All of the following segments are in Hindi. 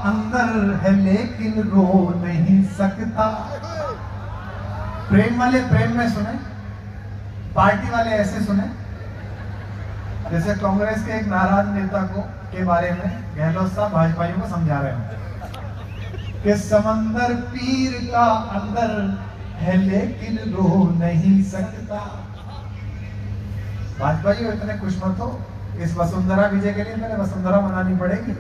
अंदर है लेकिन रो नहीं सकता। प्रेम वाले प्रेम में सुने, पार्टी वाले ऐसे सुने। जैसे कांग्रेस के एक नाराज नेता को के बारे में गहलोत साहब भाजपाइयों को समझा रहे हैं कि समंदर पीर का अंदर है लेकिन रो नहीं सकता। भाजपाइयों इतने खुश मत हो, इस वसुंधरा विजय के लिए मैंने वसुंधरा मनानी पड़ेगी।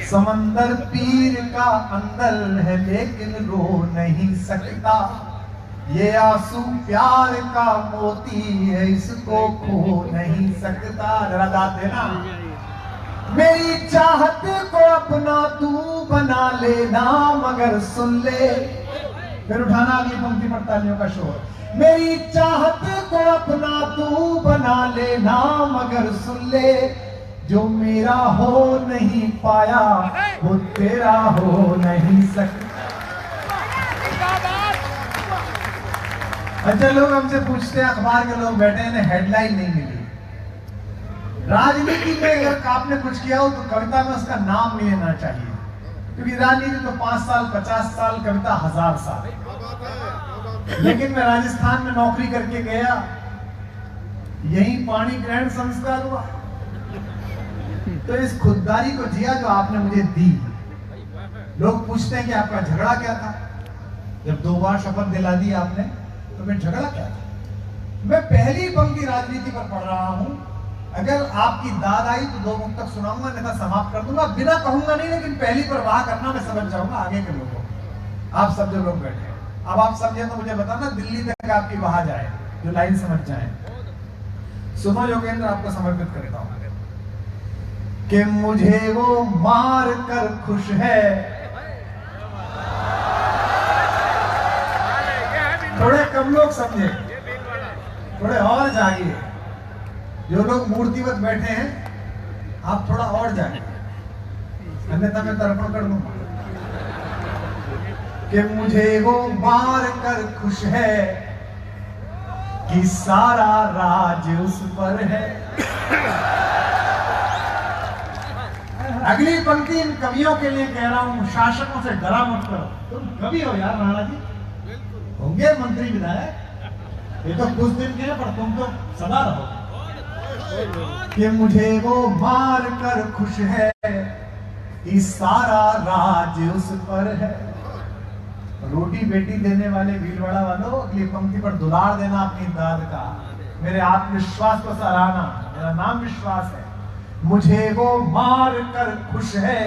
समंदर पीर का अंदर है लेकिन रो नहीं सकता। ये आंसू प्यार का मोती है, इसको खो नहीं सकता। जरा दाद देना। मेरी चाहत को अपना तू बना लेना मगर सुन ले। फिर उठाना अगली पंक्ति पर तालियों का शोर। मेरी चाहत को अपना तू बना लेना मगर सुन ले। जो मेरा हो नहीं पाया वो तेरा हो नहीं सकता। अच्छा, लोग हमसे पूछते हैं, अखबार के लोग बैठे हैं, हेडलाइन नहीं मिली। राजनीति में अगर आपने कुछ किया हो तो कविता में उसका नाम नहीं लेना चाहिए, क्योंकि राजनीति तो 5 साल 50 साल, कविता 1000 साल। लेकिन मैं राजस्थान में नौकरी करके गया, यही पाणी ग्रहण संस्कार हुआ, तो इस खुददारी को जिया जो आपने मुझे दी। लोग पूछते हैं कि आपका झगड़ा क्या था। जब 2 बार शपथ दिला दी आपने, तो मैं झगड़ा क्या था। मैं पहली पंक्ति राजनीति पर पढ़ रहा हूं। अगर आपकी दाद आई तो 2 मुक्त तक सुनाऊंगा, नहीं तो समाप्त कर दूंगा। बिना कहूंगा नहीं, लेकिन पहली पर वाह करना मैं समझ जाऊंगा आगे के लोगों को। आप सब जो लोग बैठे हैं, अब आप समझे तो मुझे बताना, दिल्ली तक आपकी वहां जाए, जो लाइन समझ जाए। सुनो योगेंद्र, आपको समर्पित करता हूं कि मुझे वो मार कर खुश है। थोड़े कम लोग समझे, थोड़े और जागिए। जो लोग मूर्तिवत बैठे हैं, आप थोड़ा और जागिए, अन्यथा मैं तर्पण कर दूंगा। कि मुझे वो मार कर खुश है कि सारा राज उस पर है। अगली पंक्ति इन कवियों के लिए कह रहा हूं, शासकों से डरा मत करो। तुम कवि हो यार, राणा जी होंगे मंत्री विधायक, ये तो कुछ दिन के हैं, पर तुम तो सदा रहोगे। कि मुझे वो मार कर खुश है कि सारा राज उस पर है। रोटी बेटी देने वाले भीलवाड़ा वालों, अगली पंक्ति पर दुलार देना अपनी दाद का। मेरे आत्मविश्वास को सराहना, मेरा नाम विश्वास है। मुझे वो मार कर खुश है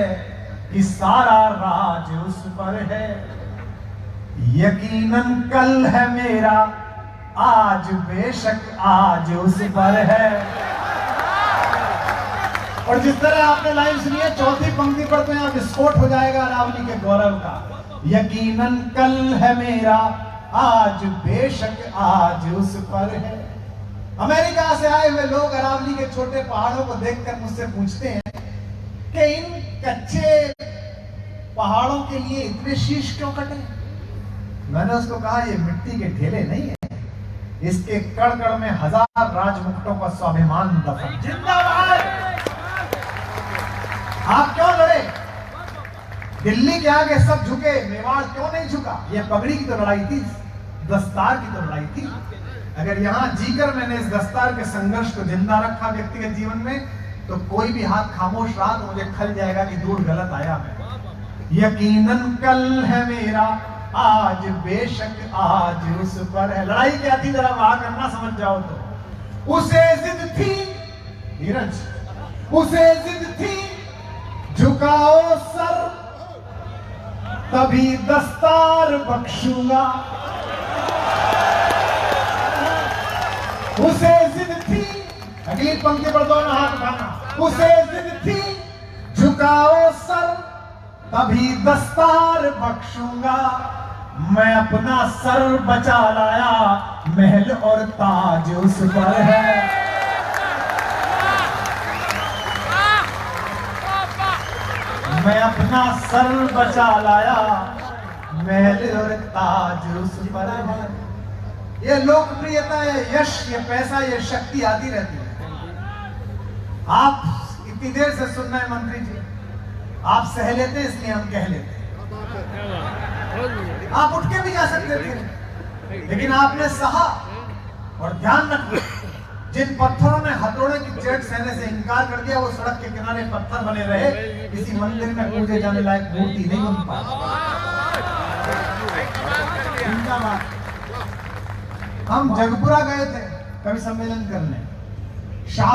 कि सारा राज उस पर है। यकीनन कल है मेरा, आज बेशक आज उस पर है। और जिस तरह आपने लाइन सुनी है, चौथी पंक्ति पर तो यहां विस्फोट हो जाएगा अरावली के गौरव का। यकीनन कल है मेरा, आज बेशक आज उस पर है। अमेरिका से आए हुए लोग अरावली के छोटे पहाड़ों को देखकर मुझसे पूछते हैं कि इन कच्चे पहाड़ों के लिए इतने शीश क्यों कटे। मैंने उसको कहा, ये मिट्टी के ढेले नहीं है, इसके कण कण में 1000 राजमुकुटों का स्वाभिमान दफन। जिंदाबाद। आप क्यों लड़े? दिल्ली के आगे सब झुके, मेवाड़ क्यों नहीं झुका? ये पगड़ी की तो लड़ाई थी, दस्तार की तो लड़ाई थी। अगर यहां जीकर मैंने इस दस्तार के संघर्ष को जिंदा रखा व्यक्तिगत जीवन में, तो कोई भी हाथ खामोश रहा तो मुझे खल जाएगा कि दूर गलत आया मैं। यकीनन कल है मेरा, आज बेशक आज उस पर है। लड़ाई क्या थी, जरा वहां करना समझ जाओ तो। उसे जिद थी, धीरज, उसे जिद थी झुकाओ सर तभी दस्तार बख्शूंगा। उसे जिद थी, अगली पंक्ति पर दोनों हाथ उठाना। उसे जिद थी झुकाओ सर तभी दस्तार बख्शूंगा। मैं अपना सर बचा लाया, महल और ताज उस पर है। मैं अपना सर बचा लाया, महल और ताज उस पर है। ये लोकप्रियता, ये यश, ये पैसा, ये शक्ति आती रहती है। आप इतनी देर से सुन रहे हैं मंत्री जी, आप सह लेते हैं इसलिए हम कह लेते हैं। आप उठ के भी जा सकते थे, लेकिन आपने सहा। और ध्यान रखना, जिन पत्थरों ने हथौड़े की चेट सहने से इनकार कर दिया, वो सड़क के किनारे पत्थर बने रहे, किसी मंदिर में पूजे जाने लायक मूर्ति नहीं बन पाई। हम जगपुरा गए थे कवि सम्मेलन करने।